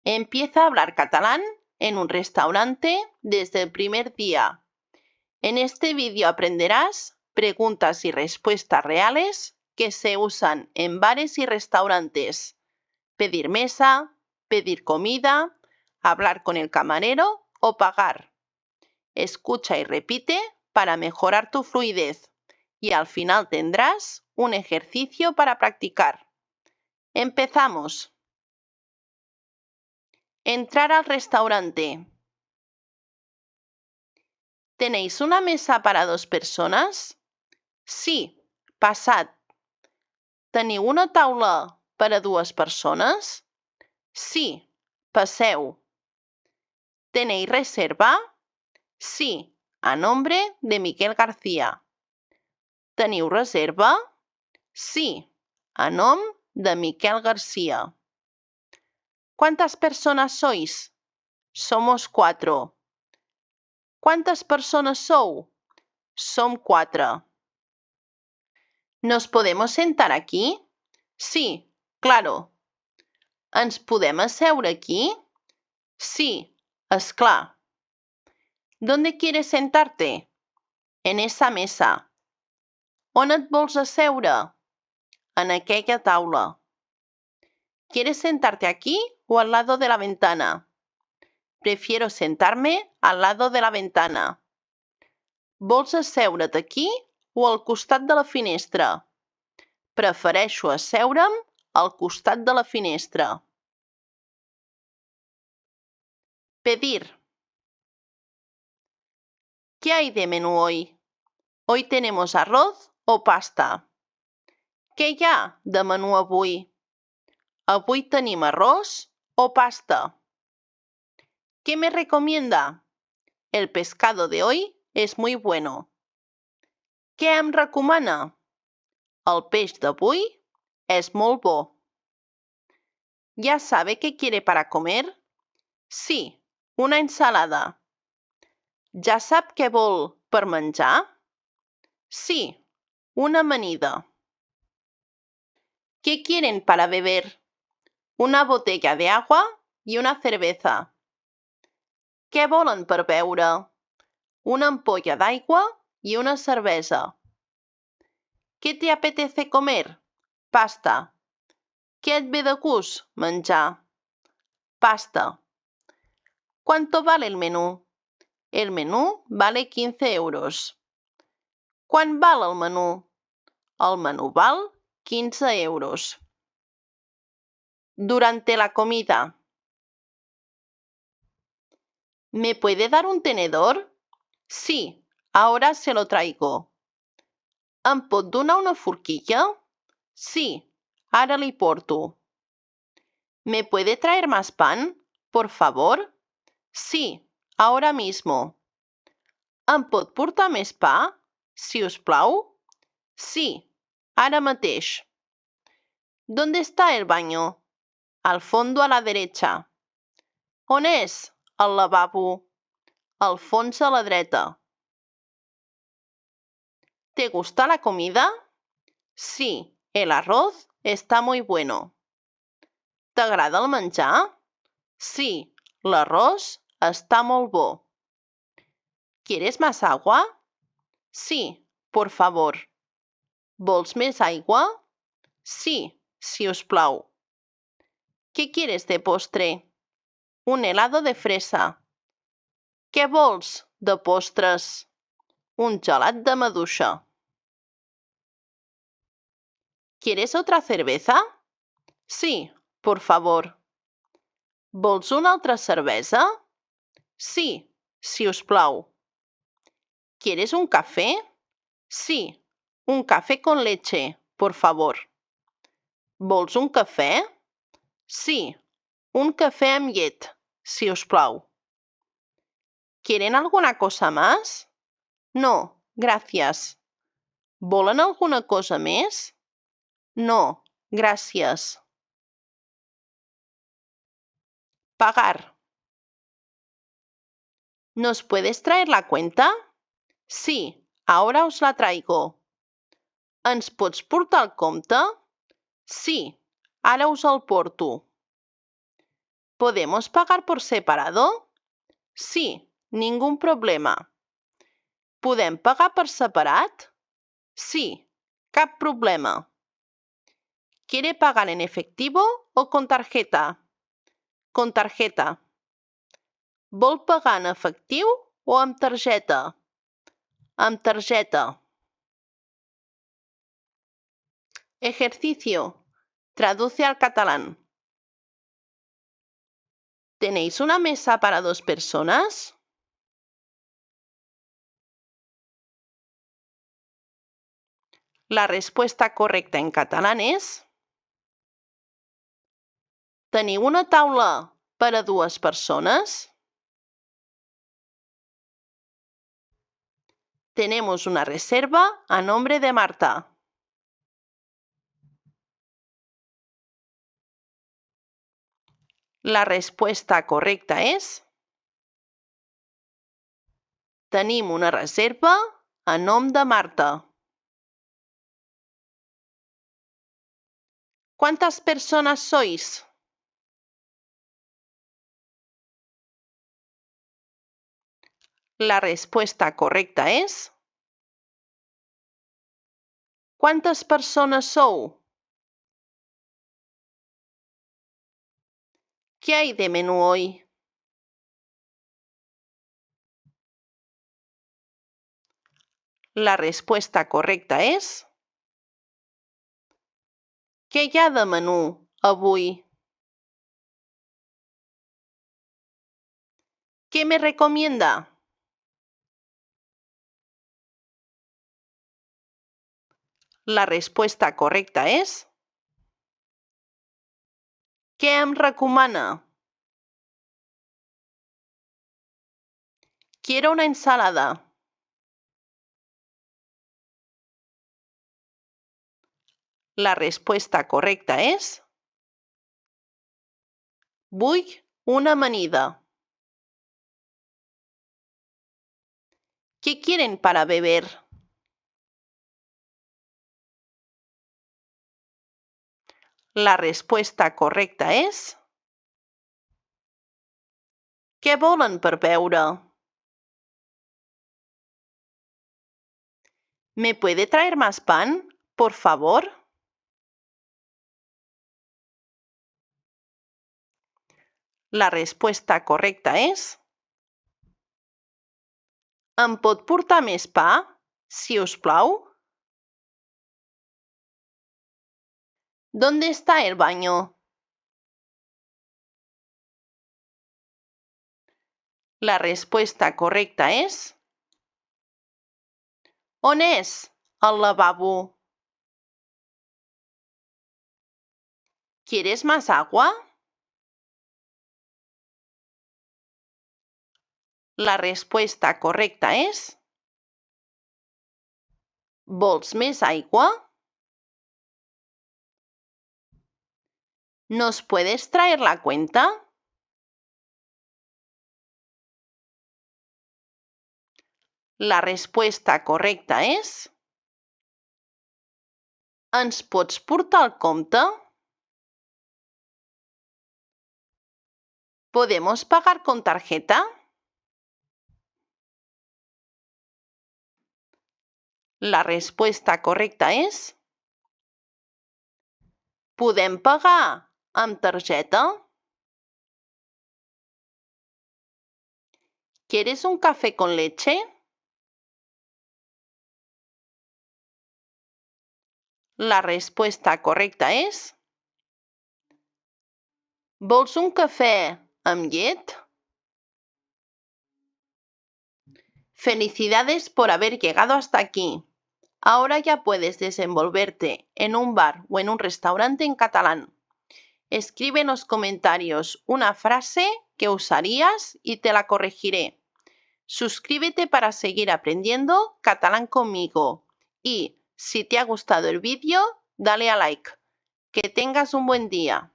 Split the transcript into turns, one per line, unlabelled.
Empieza a hablar catalán en un restaurante desde el primer día. En este vídeo aprenderás preguntas y respuestas reales que se usan en bares y restaurantes. Pedir mesa, pedir comida, hablar con el camarero o pagar. Escucha y repite para mejorar tu fluidez y al final tendrás un ejercicio para practicar. Empezamos. Entrar al restaurante. ¿Tenéis una mesa para 2 persones? Sí, passat. Teniu una taula per a 2 persones? Sí, passeu. ¿Tenéis reserva? Sí, a nombre de Miquel García. ¿Teniu reserva? Sí, a nom de Miquel García. ¿Cuántas personas sois? Somos 4. ¿Cuántas personas sou? Som 4. ¿Nos podemos sentar aquí? Sí, claro. ¿Ens podem asseure aquí? Sí, és clar. ¿Dónde quieres sentarte? En esa mesa. On et vols asseure? En aquella taula. ¿Quieres sentarte aquí o al lado de la ventana? Prefiero sentarme al lado de la ventana. Vols asseure't aquí o al costat de la finestra? Prefereixo asseure'm al costat de la finestra. Pedir. ¿Qué hay de menú hoy? Hoy tenemos arroz o pasta. Què hi ha de menú avui? Avui tenim arroz o pasta. ¿Qué me recomienda? El pescado de hoy es muy bueno. Què em recomana? El peix d'avui és molt bo. ¿Ya sabe qué quiere para comer? Sí, una ensalada. ¿Ya sap què vol per menjar? Sí, una amanida. ¿Qué quieren para beber? Una botella de agua y una cerveza. Què volen per beure? Una ampolla d'aigua y una cervesa. ¿Qué te apetece comer? Pasta. Què et ve de gust menjar? Pasta. ¿Cuánto vale el menú? El menú vale 15 euros. ¿Quant val el menú? El menú val 15 euros. Durante la comida. ¿Me puede dar un tenedor? Sí, ahora se lo traigo. Em pot donar una forquilla? Sí, ara li porto. ¿Me puede traer más pan, por favor? Sí, ahora mismo. Em pot portar més pa, si us plau? Sí, ara mateix. ¿Dónde está el baño? Al fondo a la derecha. On és el lavabo? Al fons a la dreta. ¿Te gusta la comida? Sí, el arroz está muy bueno. T'agrada el menjar? Sí, l'arròs està molt bo. ¿Quieres más agua? Sí, por favor. ¿Vols més aigua? Sí, si us plau. ¿Qué quieres de postre? Un helado de fresa. Què vols de postres? Un gelat de maduixa. ¿Quieres otra cerveza? Sí, por favor. Vols una altra cervesa? Sí, si us plau. ¿Quieres un café? Sí, un café con leche, por favor. Vols un cafè? Sí, un café amb llet, si us plau. ¿Quieren alguna cosa más? No, gracias. ¿Volen alguna cosa més? No, gracias. Pagar. ¿Nos puedes traer la cuenta? Sí, ahora os la traigo. Ens pots portar el compte? Sí, ara us el porto. ¿Podemos pagar por separado? Sí, ningún problema. Podem pagar per separat? Sí, cap problema. ¿Quiere pagar en efectivo o con tarjeta? Con tarjeta. Vol pagar en efectiu o amb targeta? Amb targeta. Ejercicio. Traduce al catalán. ¿Tenéis una mesa para 2 personas? La respuesta correcta en catalán es: ¿teniu una taula per a 2 personas? Tenemos una reserva a nombre de Marta. La respuesta correcta és: tenim una reserva a nom de Marta. ¿Cuántas personas sois? La respuesta correcta és: ¿cuántas personas sou? ¿Qué hay de menú hoy? La respuesta correcta és: què hi ha de menú avui? ¿Qué me recomienda? La respuesta correcta és: què em recomana? Quiero una ensalada. La respuesta correcta és: vull una amanida. ¿Qué quieren para beber? La respuesta correcta és: què volen per beure? ¿Me puede traer más pan, por favor? La respuesta correcta és: em pot portar més pa, si us plau? ¿Dónde está el baño? La respuesta correcta és: on és el lavabo? ¿Quieres más agua? La respuesta correcta és: vols més aigua? ¿Nos puedes traer la cuenta? La respuesta correcta és: ens pots portar el compte? ¿Podemos pagar con tarjeta? La respuesta correcta és: podem pagar amb targeta? ¿Quieres un café con leche? La respuesta correcta és: vols un cafè amb llet? Felicidades por haber llegado hasta aquí. Ahora ya puedes desenvolverte en un bar o en un restaurante en catalán. Escribe en los comentarios una frase que usarías y te la corregiré. Suscríbete para seguir aprendiendo catalán conmigo. Y si te ha gustado el vídeo, dale a like. Que tengas un buen día.